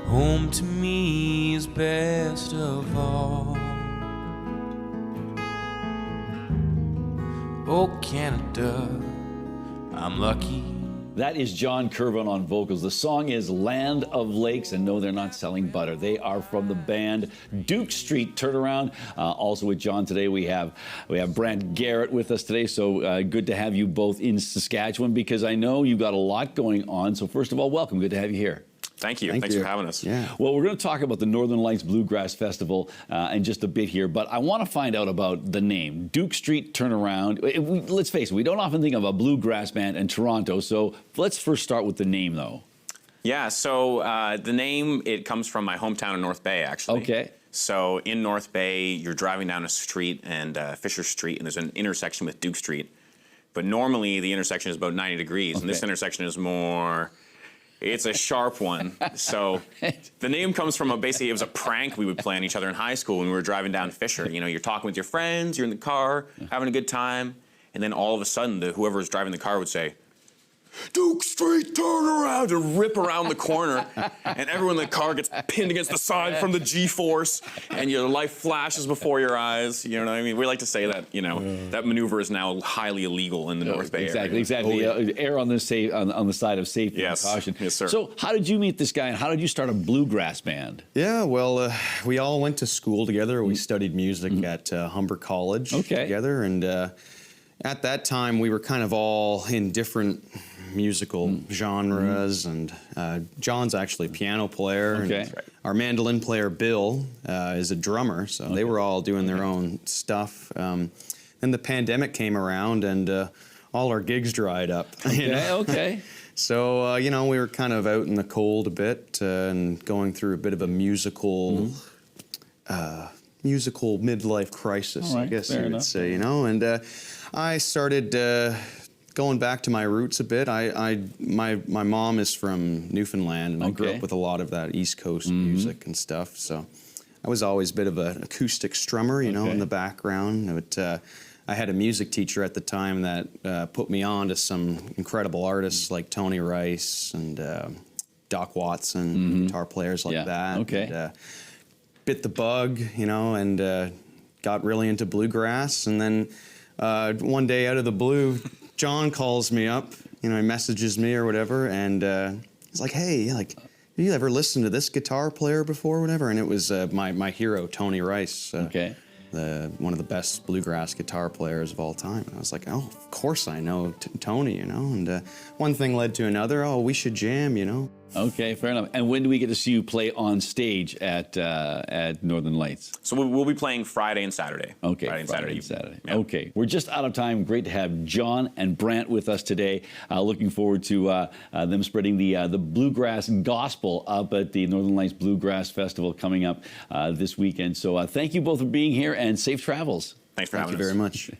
Home to me is best of all. Oh, Canada, I'm lucky. That is John Curvin on vocals. The song is Land of Lakes, and no, they're not selling butter. They are from the band Duke Street Turnaround. Also with John today, we have Brant Garrett with us today. So good to have you both in Saskatchewan, because I know you've got a lot going on. So first of all, welcome. Good to have you here. Thank you. Thanks for having us. Yeah. Well, we're going to talk about the Northern Lights Bluegrass Festival in just a bit here, but I want to find out about the name, Duke Street Turnaround. Let's face it, we don't often think of a bluegrass band in Toronto, so let's first start with the name, though. Yeah, so the name, it comes from my hometown in North Bay, actually. Okay. So in North Bay, you're driving down a street, and Fisher Street, and there's an intersection with Duke Street. But normally, the intersection is about 90 degrees, and this intersection is more... It's a sharp one. So the name comes from basically it was a prank we would play on each other in high school when we were driving down Fisher. You know, you're talking with your friends, you're in the car, having a good time, and then all of a sudden, whoever was driving the car would say, "Duke Street, turn around," and rip around the corner, and everyone in the car gets pinned against the side from the G-force, and your life flashes before your eyes. You know what I mean? We like to say that, you know, that maneuver is now highly illegal in the North Bay area. Exactly. Err on the side of safety and caution. Yes, sir. So how did you meet this guy, and how did you start a bluegrass band? Yeah, well, we all went to school together. We studied music at Humber College together, and at that time we were kind of all in different musical genres, and John's actually a piano player, and our mandolin player Bill is a drummer, so they were all doing their own stuff. Then the pandemic came around, and all our gigs dried up. So, you know, we were kind of out in the cold a bit and going through a bit of a musical midlife crisis, I guess you would say, you know, and I started going back to my roots a bit. My mom is from Newfoundland, and I grew up with a lot of that East Coast music and stuff. So I was always a bit of an acoustic strummer, you know, in the background. But I had a music teacher at the time that put me on to some incredible artists like Tony Rice and Doc Watson, guitar players like that. And, bit the bug, you know, and got really into bluegrass. And then one day out of the blue, John calls me up, you know, he messages me or whatever, and he's like, "Hey, like, have you ever listened to this guitar player before, or whatever?" And it was my hero, Tony Rice, one of the best bluegrass guitar players of all time. And I was like, "Oh, of course I know Tony, you know." And one thing led to another. Oh, we should jam, you know. Okay, fair enough. And when do we get to see you play on stage at Northern Lights? So we'll be playing Friday and Saturday. Okay, Friday and Saturday. Yeah. Okay, we're just out of time. Great to have John and Brant with us today. Looking forward to them spreading the bluegrass gospel up at the Northern Lights Bluegrass Festival coming up this weekend. So thank you both for being here, and safe travels. Thanks for having us. Thank you very much.